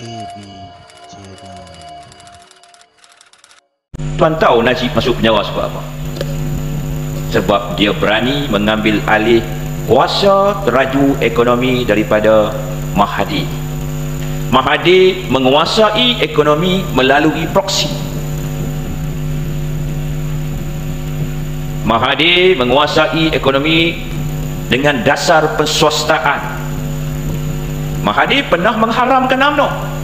KB Channel. Tuan tahu Najib masuk penjara sebab apa? Sebab dia berani mengambil alih kuasa teraju ekonomi daripada Mahathir. Mahathir menguasai ekonomi melalui proksi. Mahathir menguasai ekonomi dengan dasar penswastaan. Mahathir pernah mengharamkan UMNO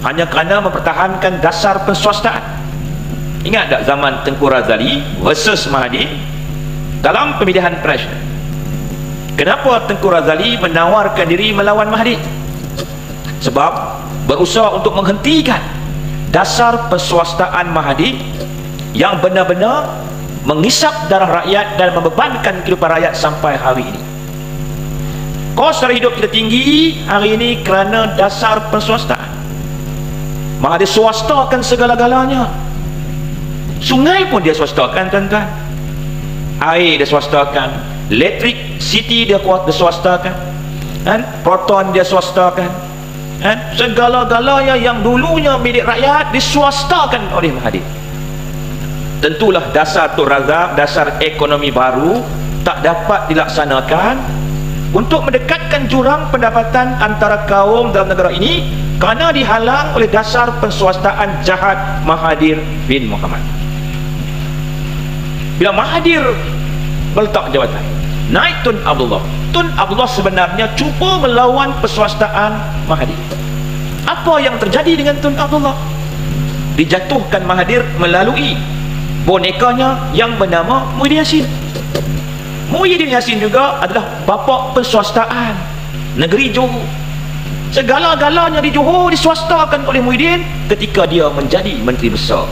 hanya kerana mempertahankan dasar penswastaan. Ingat tak zaman Tengku Razali versus Mahathir dalam pemilihan presiden? Kenapa Tengku Razali menawarkan diri melawan Mahathir? Sebab berusaha untuk menghentikan dasar penswastaan Mahathir yang benar-benar mengisap darah rakyat dan membebankan kehidupan rakyat sampai hari ini. Kos harga hidup kita tinggi hari ini kerana dasar penswastaan. Mahathir swastakan segala-galanya. Sungai pun dia swastakan, tuan-tuan. Air dia swastakan, elektrik city dia swastakan, kan? Proton dia swastakan, kan? Segala-galanya yang dulunya milik rakyat diswastakan oleh Mahathir. Tentulah dasar Tun Razak, dasar ekonomi baru tak dapat dilaksanakan untuk mendekatkan jurang pendapatan antara kaum dalam negara ini kerana dihalang oleh dasar penswastaan jahat Mahathir bin Mohamad. Bila Mahathir meletak jawatan, naik Tun Abdullah sebenarnya cuba melawan penswastaan Mahathir. Apa yang terjadi dengan Tun Abdullah? Dijatuhkan Mahathir melalui bonekanya yang bernama Muhyiddin Yassin. Muhyiddin Yassin juga adalah bapa penswastaan negeri Johor. Segala-galanya di Johor diswastakan oleh Muhyiddin ketika dia menjadi Menteri Besar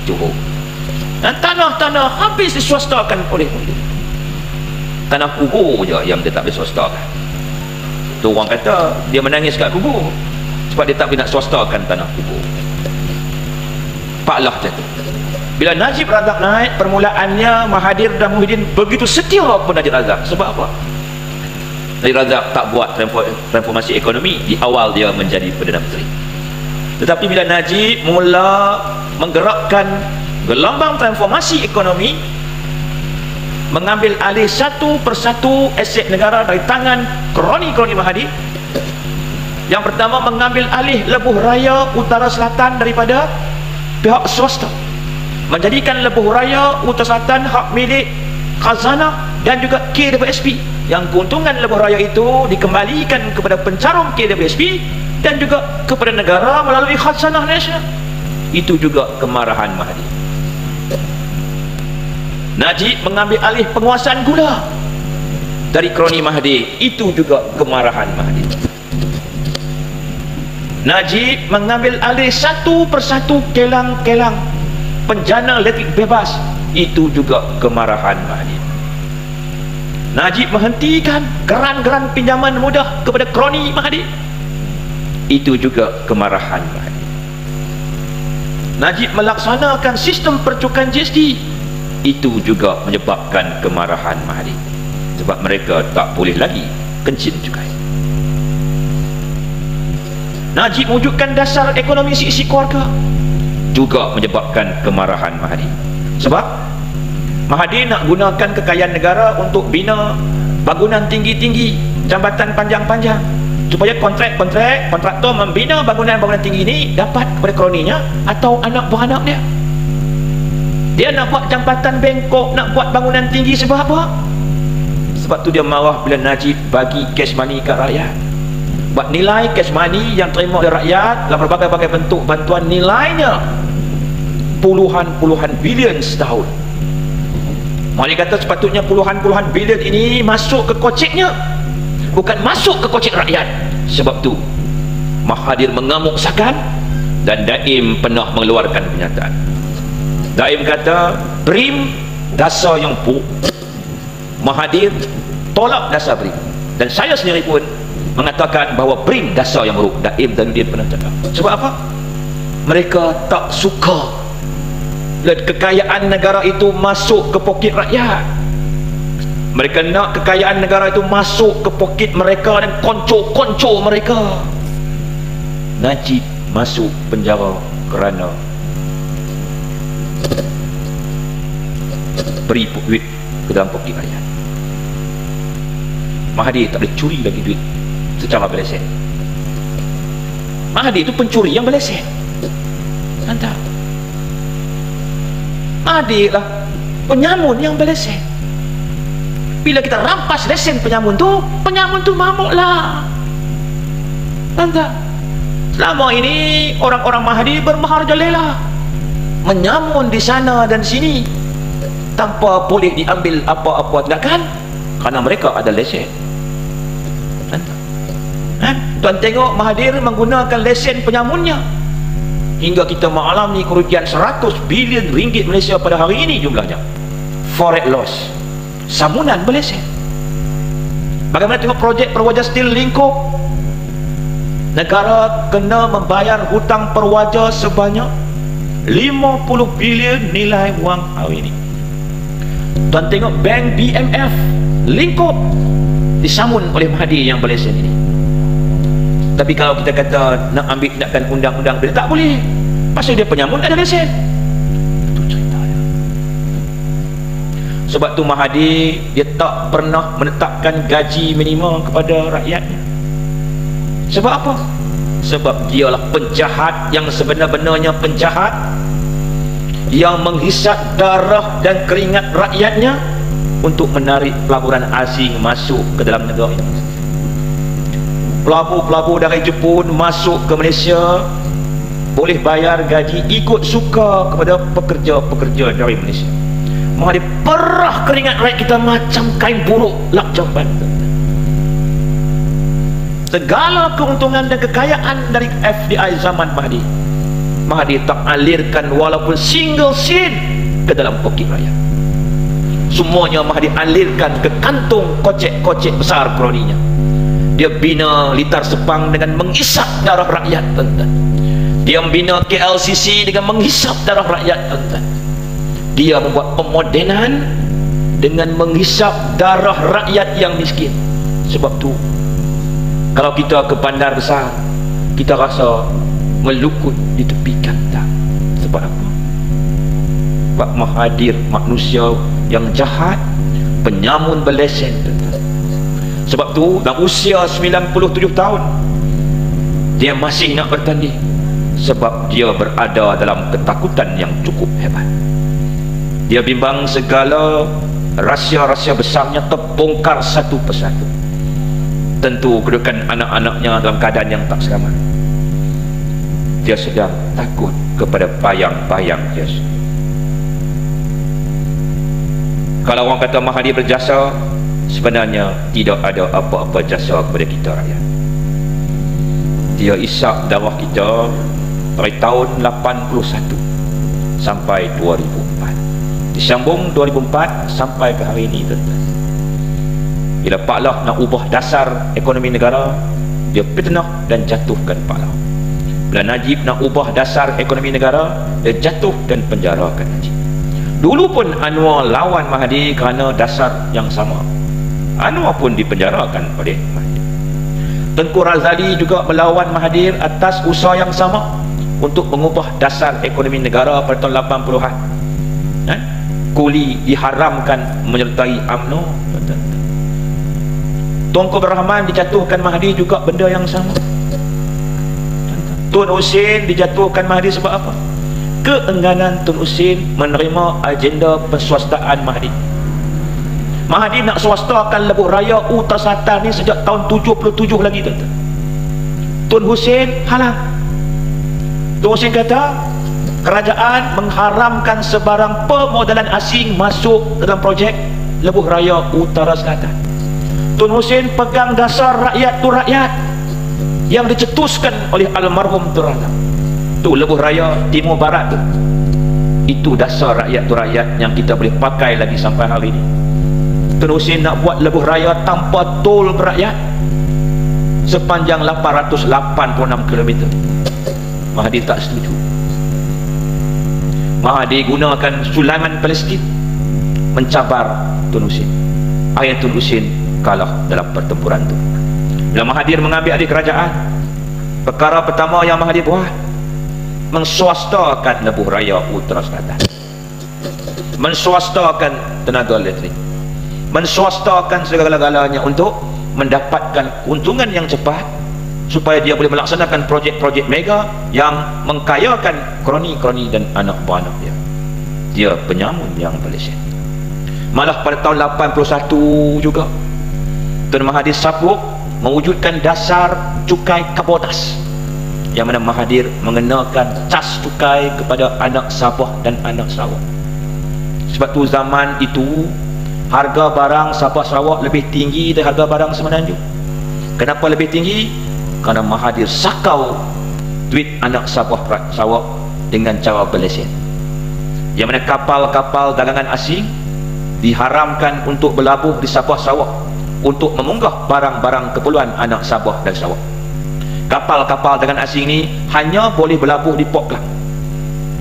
Johor. Dan tanah-tanah habis diswastakan oleh Muhyiddin. Tanah kubur je yang dia tak boleh swastakan. Tu orang kata dia menangis kat kubur sebab dia tak boleh nak swastakan tanah kubur. Paklah jatuh. Bila Najib Razak naik, permulaannya Mahathir dan Muhyiddin begitu setia kepada Najib Razak. Sebab apa? Najib Razak tak buat transformasi ekonomi di awal dia menjadi Perdana Menteri. Tetapi bila Najib mula menggerakkan gelombang transformasi ekonomi, mengambil alih satu persatu aset negara dari tangan kroni-kroni Mahathir. Yang pertama, mengambil alih lebuh raya utara selatan daripada pihak swasta, menjadikan lebuh raya utara selatan hak milik khazanah dan juga KWSP, yang keuntungan lebuh raya itu dikembalikan kepada pencarum KWSP dan juga kepada negara melalui khazanah nasional. Itu juga kemarahan Mahathir. Najib mengambil alih penguasaan gula dari kroni Mahathir. Itu juga kemarahan Mahathir. Najib mengambil alih satu persatu kelang-kelang penjana elektrik bebas. Itu juga kemarahan Mahathir. Najib menghentikan geran-geran pinjaman mudah kepada kroni Mahathir. Itu juga kemarahan Mahathir. Najib melaksanakan sistem percukan GST. Itu juga menyebabkan kemarahan Mahathir, sebab mereka tak boleh lagi kencing cukai. Najib wujudkan dasar ekonomi isi keluarga, juga menyebabkan kemarahan Mahathir. Sebab Mahathir nak gunakan kekayaan negara untuk bina bangunan tinggi-tinggi, jambatan panjang-panjang, supaya kontraktor membina bangunan-bangunan tinggi ini dapat kepada kroninya atau anak beranak dia. Dia nak buat jambatan bengkok, nak buat bangunan tinggi sebab apa? Sebab tu dia marah bila Najib bagi cash money kat rakyat. Buat nilai cash money yang terima oleh rakyat dalam berbagai-bagai bentuk bantuan, nilainya puluhan bilion setahun. Malah kata sepatutnya puluhan bilion ini masuk ke koceknya, bukan masuk ke kocek rakyat. Sebab tu Mahathir mengamuk sakan dan Daim pernah mengeluarkan pernyataan. Daim kata BRIM dasar yang buruk. Mahathir tolak dasar BRIM, dan saya sendiri pun mengatakan bahawa BRIM dasar yang buruk. Daim dan dia pernah cakap. Sebab apa? Mereka tak suka kekayaan negara itu masuk ke poket rakyat. Mereka nak kekayaan negara itu masuk ke poket mereka dan konco-konco mereka. Najib masuk penjara kerana beri duit ke dalam poket rakyat. Mahathir tak boleh curi lagi duit secara berlesen. Mahathir itu pencuri yang berlesen. Anda Mahathir lah penyamun yang berlesen. Bila kita rampas lesen penyamun tu mamuk lah. Anda selama ini orang-orang Mahathir bermaharajalela, menyamun di sana dan sini tanpa boleh diambil apa-apa tindakan kerana mereka ada lesen. Tuan tengok Mahathir menggunakan lesen penyamunnya hingga kita mengalami kerugian 100 bilion ringgit Malaysia pada hari ini jumlahnya. Forex loss, samunan berlesen. Bagaimana tengok projek perwaja steel Lingkup, negara kena membayar hutang perwaja sebanyak 50 bilion nilai wang hari ini. Tuan tengok bank BMF Lingkup disamun oleh Mahathir yang berlesen ini. Tapi kalau kita kata nak ambil tindakan undang-undang, dia tak boleh pasal dia penyamun ada lesen. Itu cerita dia. Sebab tu Mahathir dia tak pernah menetapkan gaji minimum kepada rakyatnya. Sebab apa? Sebab dialah penjahat yang sebenar-benarnya penjahat, yang menghisap darah dan keringat rakyatnya untuk menarik pelaburan asing masuk ke dalam negara ini. Pelabur-pelabur dari Jepun masuk ke Malaysia boleh bayar gaji ikut suka kepada pekerja-pekerja dari Malaysia. Mahathir perah keringat rakyat kita macam kain buruk lap jamban. Segala keuntungan dan kekayaan dari FDI zaman Mahathir tak alirkan walaupun single sen ke dalam poket rakyat. Semuanya Mahathir alirkan ke kantung kocek-kocek besar kroninya. Dia bina Litar Sepang dengan menghisap darah rakyat, tuan-tuan. Dia membina KLCC dengan menghisap darah rakyat, tuan-tuan. Dia membuat pemodenan dengan menghisap darah rakyat yang miskin. Sebab tu kalau kita ke bandar besar, kita rasa melukut di tepi kanta. Sebab apa? Sebab Mahathir manusia yang jahat, penyamun berlesen, tuan-tuan. Sebab tu dalam usia 97 tahun dia masih nak bertanding, sebab dia berada dalam ketakutan yang cukup hebat. Dia bimbang segala rahsia-rahsia besarnya terbongkar satu persatu. Tentu kedudukan anak-anaknya dalam keadaan yang tak selamat. Dia sedang takut kepada bayang-bayang dia. Kalau orang kata Mahathir berjasa, sebenarnya tidak ada apa-apa jasa kepada kita rakyat. Dia isap darah kita dari tahun 81 sampai 2004, disambung 2004 sampai ke hari ini, tuan-tuan. Bila Pak Lah nak ubah dasar ekonomi negara, dia fitnah dan jatuhkan Pak Lah. Bila Najib nak ubah dasar ekonomi negara, dia jatuh dan penjarakan Najib. Dulu pun Anwar lawan Mahathir kerana dasar yang sama. Anwar pun dipenjarakan oleh Mahathir. Tengku Razali juga melawan Mahathir atas usaha yang sama untuk mengubah dasar ekonomi negara pada tahun 80-an. Kuli diharamkan menyertai UMNO. Tunku Abdul Rahman dijatuhkan Mahathir juga benda yang sama. Tun Hussein dijatuhkan Mahathir sebab apa? Keengganan Tun Hussein menerima agenda perswastaan Mahathir. Mahathir nak swastakan lebuh raya Uttar Selatan ni sejak tahun 77 lagi, tuan-tuan. Tun Hussein halang. Tun Hussein kata kerajaan mengharamkan sebarang pemodalan asing masuk dalam projek lebuh raya Utara Selatan. Tun Hussein pegang dasar rakyat tu rakyat yang dicetuskan oleh almarhum Tun Razak. Tu lebuh raya Timur Barat tu. Itu dasar rakyat tu rakyat yang kita boleh pakai lagi sampai hari ini. Tun Hussein nak buat lebuh raya tanpa tol berakyat sepanjang 886 km. Mahathir tak setuju. Mahathir gunakan Sulaiman Palestin mencabar Tun Hussein. Akhirnya Tun Hussein kalah dalam pertempuran itu. Bila Mahathir mengambil alih kerajaan, Perkara pertama yang Mahathir buat, menswastakan Lebuh Raya Utara Selatan, menswastakan tenaga elektrik, menswastakan segala-galanya untuk mendapatkan keuntungan yang cepat supaya dia boleh melaksanakan projek-projek mega yang mengkayakan kroni-kroni dan anak buah anak dia. Dia penyamun yang Malaysia. Malah pada tahun 81 juga Tun Mahathir sabuk mewujudkan dasar cukai kabotas, yang mana Mahathir mengenakan cas cukai kepada anak Sabah dan anak Sarawak. Sebab tu zaman itu harga barang Sabah Sarawak lebih tinggi dari harga barang Semenanjung. Kenapa lebih tinggi? Kerana Mahathir sakau duit anak Sabah Sarawak dengan cara berlesen, yang mana kapal-kapal dagangan asing diharamkan untuk berlabuh di Sabah Sarawak untuk memunggah barang-barang keperluan anak Sabah dan Sarawak. Kapal-kapal dagangan asing ini hanya boleh berlabuh di Port Klang.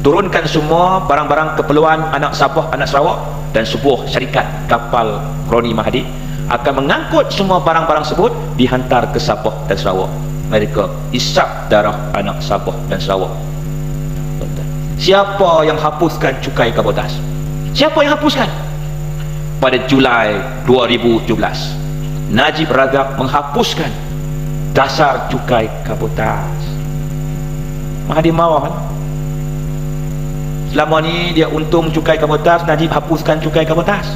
Turunkan semua barang-barang keperluan anak Sabah, anak Sarawak, dan sebuah syarikat kapal kroni Mahathir akan mengangkut semua barang-barang tersebut dihantar ke Sabah dan Sarawak. Mereka isap darah anak Sabah dan Sarawak. Siapa yang hapuskan cukai kabotas? Siapa yang hapuskan? Pada Julai 2017, Najib Razak menghapuskan dasar cukai kabotas. Mahathir marah kan? Selama ni dia untung cukai kabotas, Najib hapuskan cukai kabotas.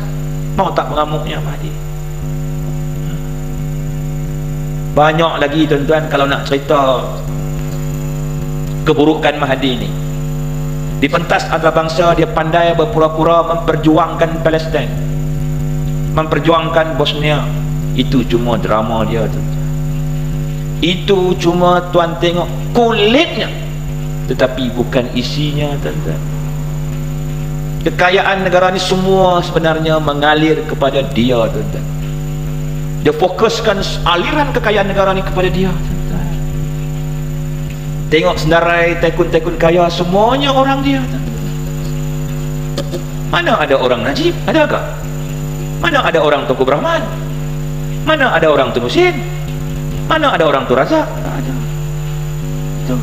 Mau tak mengamuknya Mahathir? Banyak lagi tuan-tuan kalau nak cerita keburukan Mahathir ni. Di pentas antarabangsa dia pandai berpura-pura memperjuangkan Palestin, memperjuangkan Bosnia. Itu cuma drama dia tuan-tuan. Itu cuma tuan tengok kulitnya, tetapi bukan isinya tuan-tuan. Kekayaan negara ni semua sebenarnya mengalir kepada dia tuan-tuan. Dia fokuskan aliran kekayaan negara ni kepada dia tuan-tuan. Tengok senarai tycoon-tycoon kaya, semuanya orang dia tuan-tuan. Mana ada orang Najib? Ada ke? Mana ada orang Tunku Brahman? Mana ada orang Tun Husin? Mana ada orang Tun Razak? Tak ada. Itu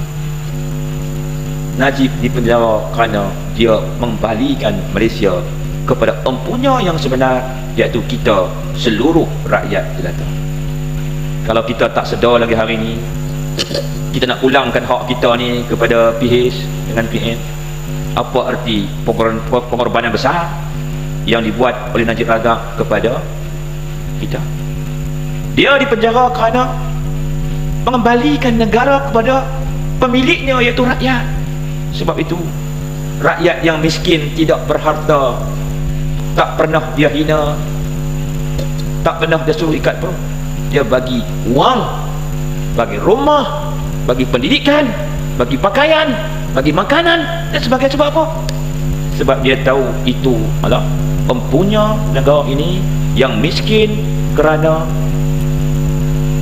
Najib dipenjara kerana dia mengembalikan Malaysia kepada empunya yang sebenar, iaitu kita, seluruh rakyat jelata. Kalau kita tak sedar lagi hari ini, kita nak ulangkan hak kita ni kepada PH dengan PN, apa arti pengorbanan besar yang dibuat oleh Najib Razak kepada kita? Dia dipenjara kerana mengembalikan negara kepada pemiliknya, iaitu rakyat. Sebab itu rakyat yang miskin, tidak berharta, tak pernah dia hina, tak pernah dia suruh ikat perut. Dia bagi wang, bagi rumah, bagi pendidikan, bagi pakaian, bagi makanan dan sebagainya. Sebab apa? Sebab dia tahu itu adalah empunya negara ini yang miskin kerana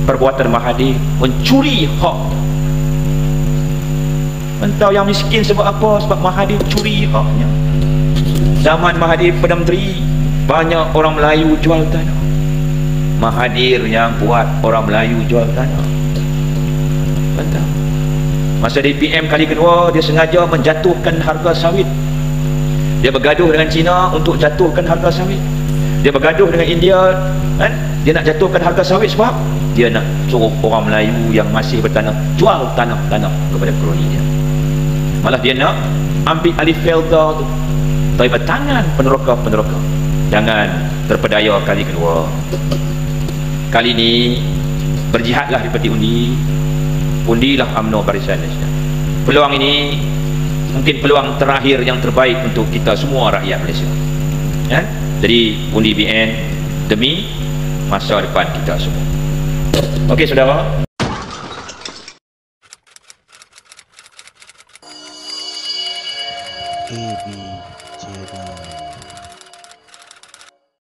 perbuatan Mahathir mencuri hak. Entah yang miskin sebab apa? Sebab Mahathir curi haknya. Zaman Mahathir Perdana Menteri, banyak orang Melayu jual tanah. Mahathir yang buat orang Melayu jual tanah. Entah. Masa DPM kali kedua, dia sengaja menjatuhkan harga sawit. Dia bergaduh dengan China untuk jatuhkan harga sawit. Dia bergaduh dengan India, kan? Dia nak jatuhkan harga sawit sebab dia nak suruh orang Melayu yang masih bertanah jual tanah-tanah kepada kroni dia. Malah dia nak ambil alih felda tu daripada tangan peneroka-peneroka. Jangan terpedaya kali kedua. Kali ini berjihadlah seperti undi. Undilah UMNO Barisan Nasional. Peluang ini mungkin peluang terakhir yang terbaik untuk kita semua rakyat Malaysia, ya? Jadi undi BN demi masa depan kita semua. Okey saudara, AB Jeda.